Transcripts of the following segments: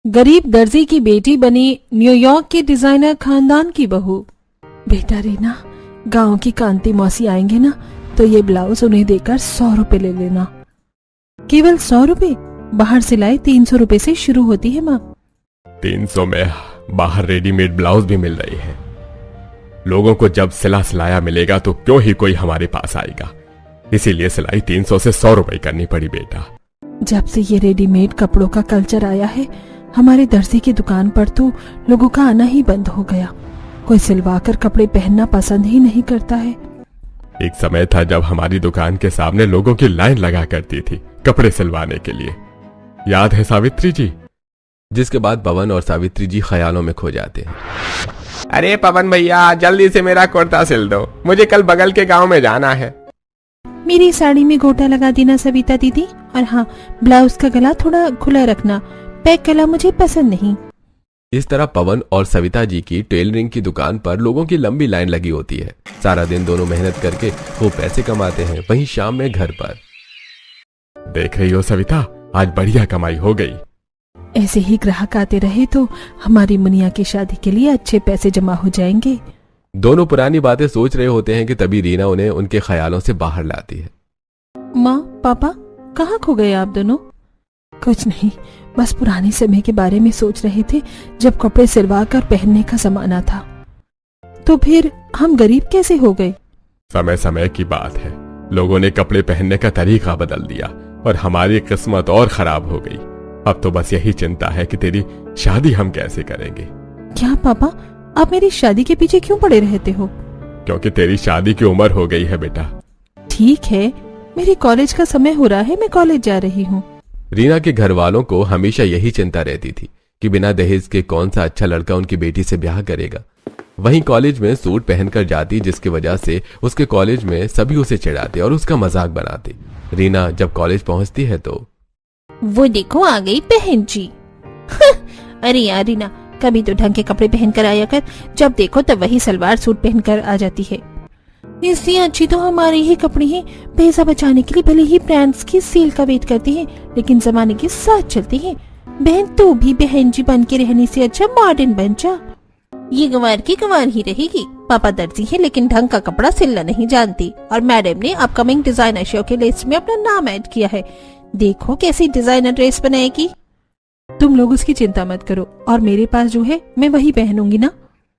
गरीब दर्जी की बेटी बनी न्यूयॉर्क के डिजाइनर खानदान की बहू। बेटा रीना, गांव की कांति मौसी आएंगे ना तो ये ब्लाउज उन्हें देकर 100 रुपए ले लेना। केवल 100 रुपए? बाहर सिलाई 300 रुपए से शुरू होती है माँ। 300 में बाहर रेडीमेड ब्लाउज भी मिल रही है। लोगों को जब सिला सिलाया मिलेगा तो क्यों ही कोई हमारे पास आएगा, इसीलिए सिलाई 300 से 100 रुपए करनी पड़ी बेटा। जब से ये रेडीमेड कपड़ों का कल्चर आया है, हमारे दर्जी की दुकान पर तो लोगों का आना ही बंद हो गया। कोई सिलवाकर कपड़े पहनना पसंद ही नहीं करता है। एक समय था जब हमारी दुकान के सामने लोगों की लाइन लगा करती थी कपड़े सिलवाने के लिए। याद है सावित्री जी? जिसके बाद पवन और सावित्री जी ख्यालों में खो जाते हैं। अरे पवन भैया, जल्दी से मेरा कुर्ता सिल दो, मुझे कल बगल के गांव में जाना है। मेरी साड़ी में गोटा लगा देना सविता दीदी, और हाँ, ब्लाउज का गला थोड़ा खुला रखना, पैक गला मुझे पसंद नहीं। इस तरह पवन और सविता जी की टेलरिंग की दुकान पर लोगों की लंबी लाइन लगी होती है। सारा दिन दोनों मेहनत करके वो पैसे कमाते हैं। वहीं शाम में घर पर देख रही हो सविता, आज बढ़िया कमाई हो गई। ऐसे ही ग्राहक आते रहे तो हमारी मुनिया की शादी के लिए अच्छे पैसे जमा हो जाएंगे। दोनों पुरानी बातें सोच रहे होते हैं कि तभी रीना उन्हें उनके ख्यालों से बाहर लाती है। माँ, पापा, कहाँ खो गए आप दोनों? कुछ नहीं, बस पुराने समय के बारे में सोच रहे थे जब कपड़े सिलवा कर पहनने का जमाना था। तो फिर हम गरीब कैसे हो गए? समय समय की बात है, लोगों ने कपड़े पहनने का तरीका बदल दिया और हमारी किस्मत और खराब हो गई। अब तो बस यही चिंता है कि तेरी शादी हम कैसे करेंगे। क्या पापा, आप मेरी शादी के पीछे क्यों पड़े रहते हो? क्योंकि तेरी शादी की उम्र हो गई है बेटा। ठीक है, मेरे कॉलेज का समय हो रहा है, मैं कॉलेज जा रही हूँ। रीना के घर वालों को हमेशा यही चिंता रहती थी कि बिना दहेज के कौन सा अच्छा लड़का उनकी बेटी से ब्याह करेगा। वहीं कॉलेज में सूट पहनकर जाती, जिसकी वजह से उसके कॉलेज में सभी उसे चिढ़ाते और उसका मजाक बनाते। रीना जब कॉलेज पहुंचती है तो वो देखो आ गई बहन जी। अरे यार रीना, कभी तो ढंग के कपड़े पहनकर आया कर, जब देखो तब वही सलवार सूट पहनकर आ जाती है। इससे अच्छी तो हमारे ही कपड़े हैं। पैसा बचाने के लिए भले ही ब्रांड्स की सेल का वेट करते हैं, लेकिन जमाने के साथ चलते हैं। बहन, तू भी बहन जी बन के रहने से अच्छा मॉडर्न बन जा। ये गंवार की गंवार ही रहेगी। पापा दर्जी है लेकिन ढंग का कपड़ा सिलना नहीं जानती, और मैडम ने अपकमिंग डिजाइनर शो के लिस्ट में अपना नाम ऐड किया है। देखो कैसी डिजाइनर ड्रेस बनाएगी। तुम लोग उसकी चिंता मत करो, और मेरे पास जो है मैं वही पहनूंगी ना।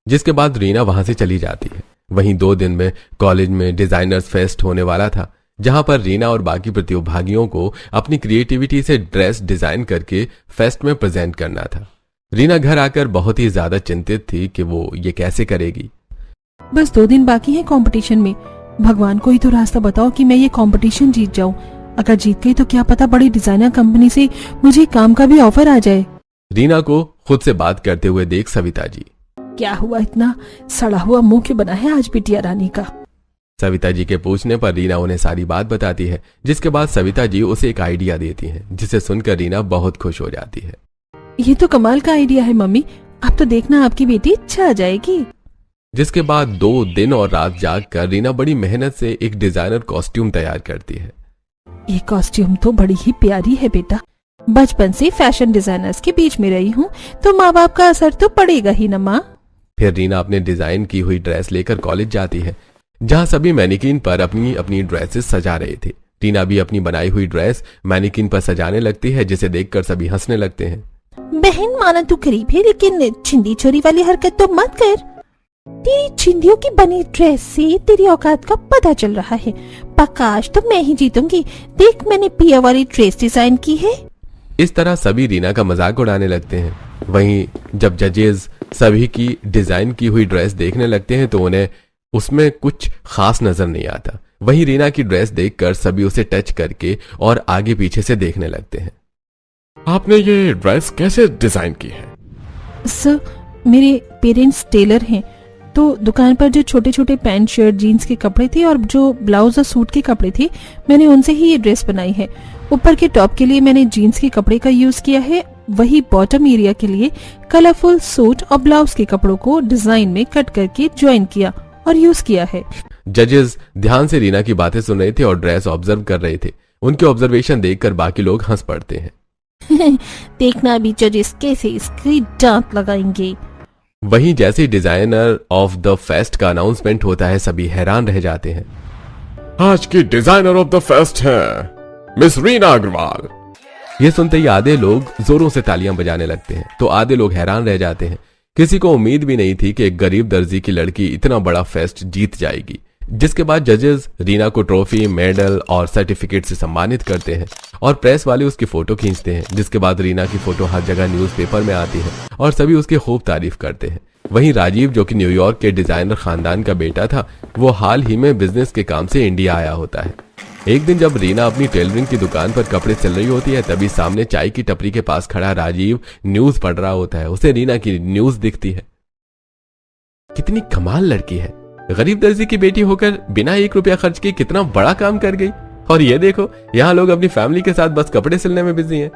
जिसके बाद रीना वहां से चली जाती है। वहीं 2 दिन में कॉलेज में डिजाइनर्स फेस्ट होने वाला था, जहां पर रीना और बाकी प्रतिभागियों को अपनी क्रिएटिविटी से ड्रेस डिजाइन करके फेस्ट में प्रेजेंट करना था। रीना घर आकर बहुत ही ज्यादा चिंतित थी कि वो ये कैसे करेगी। बस 2 दिन बाकी है कंपटीशन में। भगवान को ही तो रास्ता बताओ कि मैं ये कंपटीशन जीत जाऊं। अगर जीत गई तो क्या पता बड़ी डिजाइनर कंपनी से मुझे काम का भी ऑफर आ जाए। रीना को खुद से बात करते हुए देख सविता जी, क्या हुआ, इतना सड़ा हुआ मुंह क्यों बना है आज बिटिया रानी का? सविता जी के पूछने पर रीना उन्हें सारी बात बताती है, जिसके बाद सविता जी उसे एक आइडिया देती हैं, जिसे सुनकर रीना बहुत खुश हो जाती है। ये तो कमाल का आइडिया है मम्मी, अब तो देखना आपकी बेटी छा जाएगी। जिसके बाद 2 दिन और रात जाग कर रीना बड़ी मेहनत से एक डिजाइनर कॉस्ट्यूम तैयार करती है। ये कॉस्ट्यूम तो बड़ी ही प्यारी है बेटा। बचपन से फैशन डिजाइनर्स के बीच में रही हूँ तो माँ बाप का असर तो पड़ेगा ही न माँ। फिर रीना अपने डिजाइन की हुई ड्रेस लेकर कॉलेज जाती है, जहाँ सभी मैनिकिन पर अपनी अपनी ड्रेसेस सजा रहे थे। रीना भी अपनी बनाई हुई ड्रेस मैनिकिन पर सजाने लगती है, जिसे देखकर सभी हंसने लगते हैं। बहन, माना तू गरीब है लेकिन चिंदी चोरी वाली हरकत तो मत कर। तेरी चिंदियों की बनी ड्रेस से तेरी औकात का पता चल रहा है। पक्का आज तो मैं ही जीतूंगी। देख, मैंने पिया वाली ड्रेस डिजाइन की है। इस तरह सभी रीना का मजाक उड़ाने लगते हैं। वहीं जब जजेस सभी की डिजाइन की हुई ड्रेस देखने लगते हैं तो उन्हें उसमें कुछ खास नजर नहीं आता। वहीं रीना की ड्रेस देखकर सभी उसे टच करके और आगे पीछे से देखने लगते हैं। आपने ये ड्रेस कैसे डिजाइन की है? सर, मेरे पेरेंट्स टेलर हैं, तो दुकान पर जो छोटे छोटे पैंट शर्ट जीन्स के कपड़े थे और जो ब्लाउज और सूट के कपड़े थे, मैंने उनसे ही ये ड्रेस बनाई है। ऊपर के टॉप के लिए मैंने जीन्स के कपड़े का यूज किया है, वही बॉटम एरिया के लिए कलरफुल सूट और ब्लाउज के कपड़ों को डिजाइन में कट करके ज्वाइन किया और यूज किया है। जजेस ध्यान से रीना की बातें सुन रहे थे और ड्रेस ऑब्जर्व कर रहे थे। उनके ऑब्जर्वेशन देखकर बाकी लोग हंस पड़ते हैं। देखना अभी जजेस कैसे इसकी डांट लगाएंगे। वहीं जैसे डिजाइनर ऑफ द फेस्ट का अनाउंसमेंट होता है सभी हैरान रह जाते हैं। आज की डिजाइनर ऑफ द फेस्ट है मिस रीना अग्रवाल। ये सुनते ही आधे लोग जोरों से तालियां बजाने लगते हैं तो आधे लोग हैरान रह जाते हैं। किसी को उम्मीद भी नहीं थी कि एक गरीब दर्जी की लड़की इतना बड़ा फेस्ट जीत जाएगी। जिसके बाद जजेस रीना को ट्रॉफी, मेडल और सर्टिफिकेट से सम्मानित करते हैं और प्रेस वाले उसकी फोटो खींचते हैं। जिसके बाद रीना की फोटो हर जगह न्यूज़पेपर में आती है और सभी उसकी खूब तारीफ करते हैं। वहीं राजीव, जो कि न्यूयॉर्क के डिजाइनर खानदान का बेटा था, वो हाल ही में बिजनेस के काम से इंडिया आया होता है। एक दिन जब रीना अपनी टेलरिंग की दुकान पर कपड़े सिल रही होती है तभी सामने चाय की टपरी के पास खड़ा राजीव न्यूज पढ़ रहा होता है। उसे रीना की न्यूज दिखती है। कितनी कमाल लड़की है, गरीब दर्जी की बेटी होकर बिना 1 रुपया खर्च किए कितना बड़ा काम कर गई। और ये देखो, यहाँ लोग अपनी फैमिली के साथ बस कपड़े सिलने में बिजी हैं।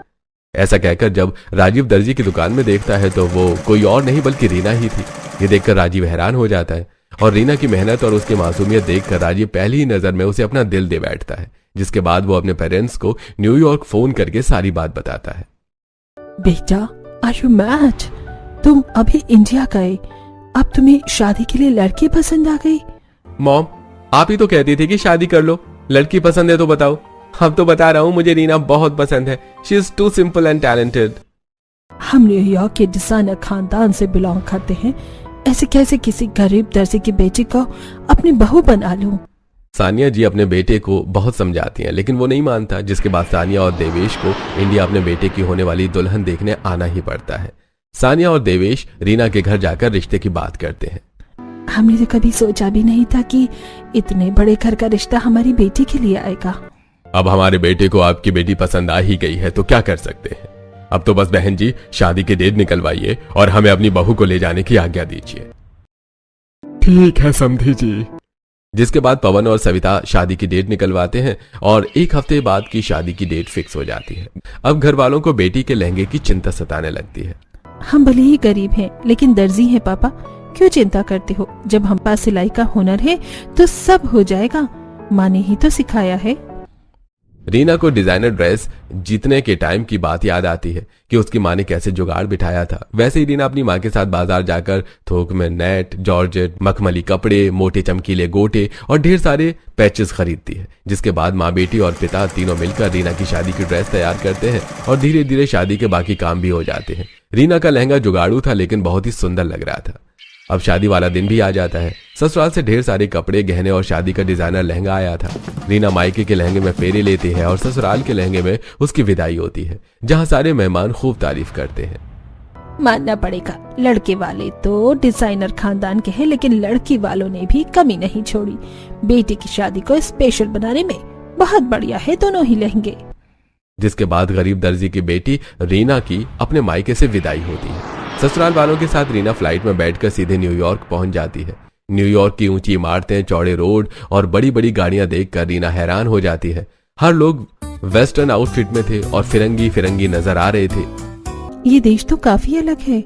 ऐसा कहकर जब राजीव दर्जी की दुकान में देखता है तो वो कोई और नहीं बल्कि रीना ही थी। ये देखकर राजीव हैरान हो जाता है और रीना की मेहनत और उसकी मासूमियत देखकर राजीव पहली ही नजर में उसे अपना दिल दे बैठता है। जिसके बाद वो अपने पेरेंट्स को न्यूयॉर्क फोन करके सारी बात बताता है। बेटा, आर यू मैड? तुम अभी इंडिया गए, अब तुम्हें शादी के लिए लड़की पसंद आ गई? मॉम, आप ही तो कहती थी कि शादी कर लो, लड़की पसंद है तो बताओ। अब तो बता रहा हूँ, मुझे रीना बहुत पसंद है। She is too simple and talented. हम न्यूयॉर्क के डिजाइनर खानदान से बिलोंग करते हैं, ऐसे कैसे किसी गरीब दर्जी की बेटी को अपनी बहू बना लूं? सानिया जी अपने बेटे को बहुत समझाती हैं लेकिन वो नहीं मानता। जिसके बाद सानिया और देवेश को इंडिया अपने बेटे की होने वाली दुल्हन देखने आना ही पड़ता है। सानिया और देवेश रीना के घर जाकर रिश्ते की बात करते हैं। हमने तो कभी सोचा भी नहीं था कि इतने बड़े घर का रिश्ता हमारी बेटी के लिए आएगा। अब हमारे बेटे को आपकी बेटी पसंद आ ही गई है तो क्या कर सकते हैं। अब तो बस बहन जी शादी की डेट निकलवाइए और हमें अपनी बहू को ले जाने की आज्ञा दीजिए। ठीक है समधी जी। जिसके बाद पवन और सविता शादी की डेट निकलवाते हैं और 1 हफ्ते बाद की शादी की डेट फिक्स हो जाती है। अब घर वालों को बेटी के लहंगे की चिंता सताने लगती है। हम भले ही गरीब हैं लेकिन दर्जी हैं पापा, क्यों चिंता करते हो? जब हम पास सिलाई का हुनर है तो सब हो जाएगा, माँ ने ही तो सिखाया है। रीना को डिजाइनर ड्रेस जीतने के टाइम की बात याद आती है कि उसकी माँ ने कैसे जुगाड़ बिठाया था। वैसे ही रीना अपनी माँ के साथ बाजार जाकर थोक में नेट, जॉर्जेट, मखमली कपड़े, मोटे चमकीले गोटे और ढेर सारे पैचेस खरीदती है। जिसके बाद माँ, बेटी और पिता तीनों मिलकर रीना की शादी की ड्रेस तैयार करते हैं और धीरे धीरे शादी के बाकी काम भी हो जाते हैं। रीना का लहंगा जुगाड़ू था लेकिन बहुत ही सुंदर लग रहा था। अब शादी वाला दिन भी आ जाता है। ससुराल से ढेर सारे कपड़े, गहने और शादी का डिजाइनर लहंगा आया था। रीना मायके के लहंगे में फेरे लेती है और ससुराल के लहंगे में उसकी विदाई होती है, जहां सारे मेहमान खूब तारीफ करते हैं। मानना पड़ेगा, लड़के वाले तो डिजाइनर खानदान के हैं लेकिन लड़की वालों ने भी कमी नहीं छोड़ी। बेटी की शादी को स्पेशल बनाने में बहुत बढ़िया है दोनों ही लहंगे। जिसके बाद गरीब दर्जी की बेटी रीना की अपने मायके से विदाई होती है। ससुराल वालों के साथ रीना फ्लाइट में बैठकर सीधे न्यूयॉर्क पहुंच जाती है। न्यूयॉर्क की ऊंची इमारतें, चौड़े रोड और बड़ी बड़ी गाड़ियां देखकर रीना हैरान हो जाती है। हर लोग वेस्टर्न आउटफिट में थे और फिरंगी फिरंगी नजर आ रहे थे। ये देश तो काफी अलग है।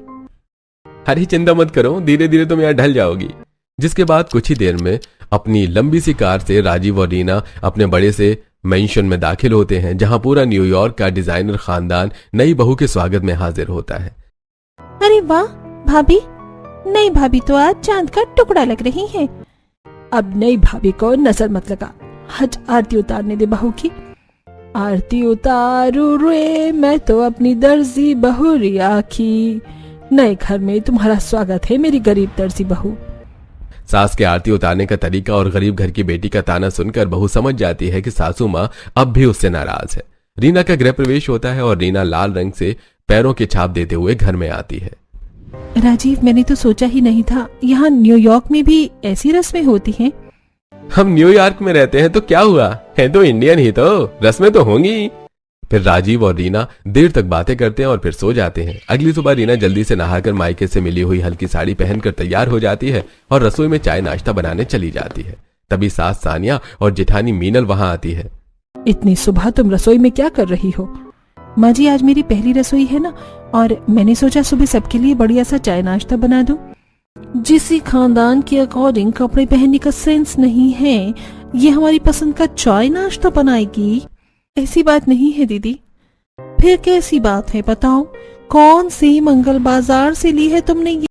हरी चिंता मत करो, धीरे धीरे तुम यहाँ ढल जाओगी। जिसके बाद कुछ ही देर में अपनी लंबी सी कार से राजीव और रीना अपने बड़े से मेंशन में दाखिल होते हैं, जहां पूरा न्यूयॉर्क का डिजाइनर खानदान नई बहू के स्वागत में हाजिर होता है। अरे वाह भाभी, नई भाभी तो आज चांद का टुकड़ा लग रही है। अब नई भाभी को नजर मत लगा, हट आरती उतारने दे बहू की। आरती उतारू रे मैं तो अपनी दर्जी बहू रिया की, नए घर में तुम्हारा स्वागत है मेरी गरीब दर्जी बहू। सास के आरती उतारने का तरीका और गरीब घर की बेटी का ताना सुनकर बहू समझ जाती है कि सासू माँ अब भी उससे नाराज है। रीना का गृह प्रवेश होता है और रीना लाल रंग से पैरों की छाप देते हुए घर में आती है। राजीव, मैंने तो सोचा ही नहीं था यहाँ न्यूयॉर्क में भी ऐसी रस्में होती हैं। हम न्यूयॉर्क में रहते हैं तो क्या हुआ, है तो इंडियन ही, तो रस्में तो होंगी। फिर राजीव और रीना देर तक बातें करते हैं और फिर सो जाते हैं। अगली सुबह रीना जल्दी से नहाकर मायके से मिली हुई हल्की साड़ी पहनकर तैयार हो जाती है और रसोई में चाय नाश्ता बनाने चली जाती है। तभी सास सानिया और जेठानी मीनल वहां आती है। इतनी सुबह तुम रसोई में क्या कर रही हो? माँ जी, आज मेरी पहली रसोई है ना, और मैंने सोचा सुबह सबके लिए बढ़िया सा चाय नाश्ता बना दूं। जिस खानदान के अकॉर्डिंग कपड़े पहनने का सेंस नहीं है, ये हमारी पसंद का चाय नाश्ता बनाएगी? ऐसी बात नहीं है दीदी। फिर कैसी बात है बताओ, कौन सी मंगल बाजार से ली है तुमने ये?